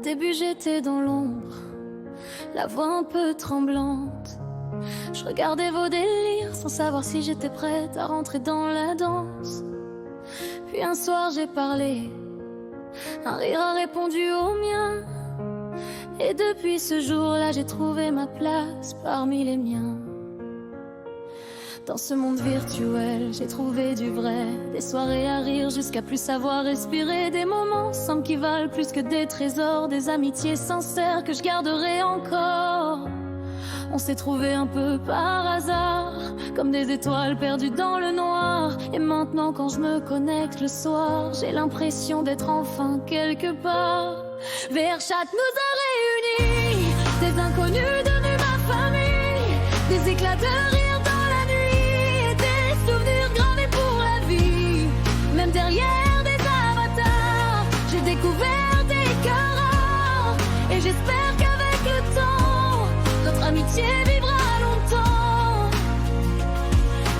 début j'étais dans l'ombre, la voix un peu tremblante. Je regardais vos délires sans savoir si j'étais prête à rentrer dans la danse. Puis un soir j'ai parlé, un rire a répondu au mien. Et depuis ce jour-là j'ai trouvé ma place parmi les miens. Dans ce monde virtuel, j'ai trouvé du vrai, des soirées à rire jusqu'à plus savoir respirer, des moments simples qui valent plus que des trésors, des amitiés sincères que je garderai encore. On s'est trouvés un peu par hasard, comme des étoiles perdues dans le noir. Et maintenant quand je me connecte le soir, j'ai l'impression d'être enfin quelque part. Verchat nous a réunis, des inconnus devenus ma famille, des éclats de rire. Même derrière des avatars, j'ai découvert des cœurs rares. Et j'espère qu'avec le temps, notre amitié vivra longtemps.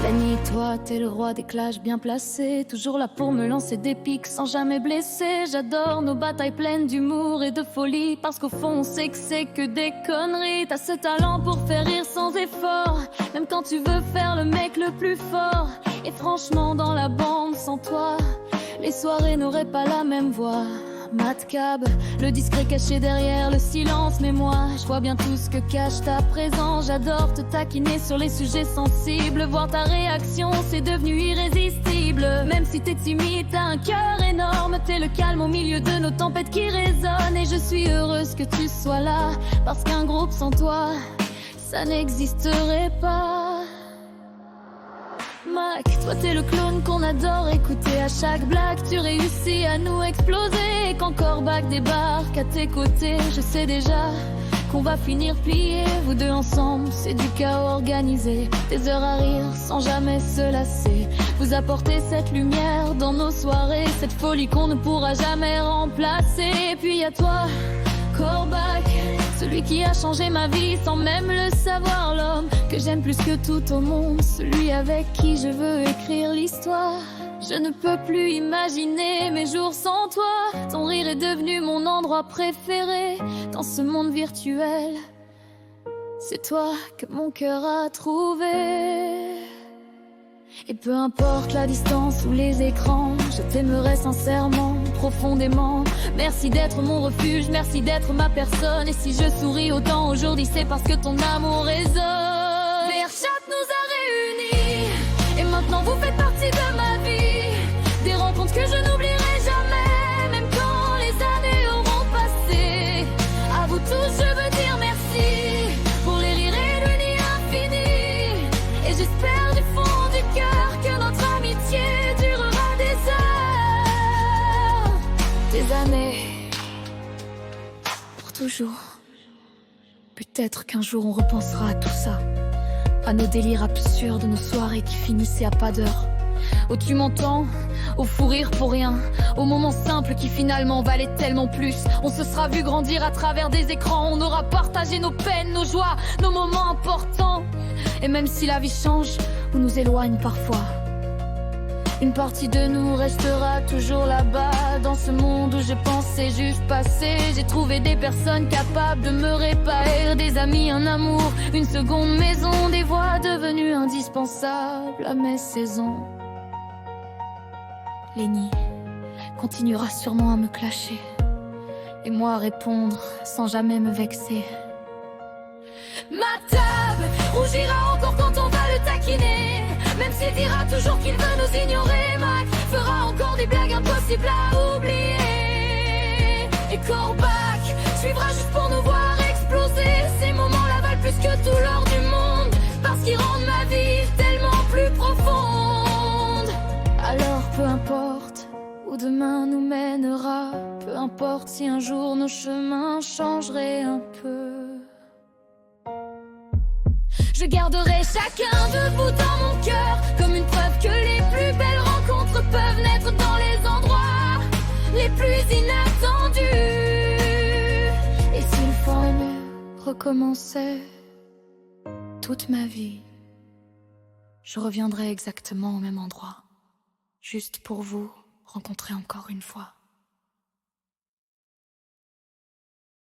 La nuit, toi, t'es le roi des clashs bien placés, toujours là pour me lancer des pics sans jamais blesser. J'adore nos batailles pleines d'humour et de folie, parce qu'au fond on sait que c'est que des conneries. T'as ce talent pour faire rire sans effort, même quand tu veux faire le mec le plus fort. Et franchement dans la bande sans toi, les soirées n'auraient pas la même voix. Madcab, le discret caché derrière le silence. Mais moi, je vois bien tout ce que cache ta présence. J'adore te taquiner sur les sujets sensibles. Voir ta réaction, c'est devenu irrésistible. Même si t'es timide, t'as un cœur énorme. T'es le calme au milieu de nos tempêtes qui résonnent. Et je suis heureuse que tu sois là, parce qu'un groupe sans toi, ça n'existerait pas. Mac, toi t'es le clone qu'on adore écouter. À chaque blague tu réussis à nous exploser. Et quand Corbac débarque à tes côtés, je sais déjà qu'on va finir plié. Vous deux ensemble, c'est du chaos organisé. Des heures à rire sans jamais se lasser. Vous apportez cette lumière dans nos soirées, cette folie qu'on ne pourra jamais remplacer. Et puis y a toi, Corbac, celui qui a changé ma vie sans même le savoir. L'homme que j'aime plus que tout au monde, celui avec qui je veux écrire l'histoire. Je ne peux plus imaginer mes jours sans toi. Ton rire est devenu mon endroit préféré dans ce monde virtuel. C'est toi que mon cœur a trouvé. Et peu importe la distance ou les écrans, je t'aimerai sincèrement, profondément. Merci d'être mon refuge, merci d'être ma personne. Et si je souris autant aujourd'hui, c'est parce que ton amour résonne. Verchat nous a réunis, et maintenant vous faites partie de ma vie. Des rencontres que je n'oublierai jamais, même quand les années auront passé. À vous tous je veux dire merci, pour les rires et l'unie infinie. Et j'espère du fond du cœur que notre amitié durera des heures, des années, pour toujours. Peut-être qu'un jour on repensera à tout ça, à nos délires absurdes, nos soirées qui finissaient à pas d'heure. Oh tu m'entends, au fou rire pour rien, aux moments simples qui finalement valaient tellement plus. On se sera vu grandir à travers des écrans, on aura partagé nos peines, nos joies, nos moments importants. Et même si la vie change ou nous éloigne parfois, une partie de nous restera toujours là-bas. Dans ce monde où je pensais juste passer, j'ai trouvé des personnes capables de me réparer. Des amis, un amour, une seconde maison, des voix devenues indispensables à mes saisons. Lenny continuera sûrement à me clasher, et moi à répondre sans jamais me vexer. Ma table rougira encore quand on va le taquiner, même s'il dira toujours qu'il veut nous ignorer. Mac fera encore des blagues impossibles à oublier. Et Corbac suivra juste pour nous voir exploser. Ces moments-là valent plus que tout l'or du monde, parce qu'ils rendent ma vie tellement plus profonde. Alors peu importe où demain nous mènera, peu importe si un jour nos chemins changeraient un peu, je garderai chacun de vous dans mon cœur, comme une preuve que les plus belles rencontres peuvent naître dans les endroits les plus inattendus. Et s'il fallait recommencer toute ma vie, je reviendrai exactement au même endroit, juste pour vous rencontrer encore une fois.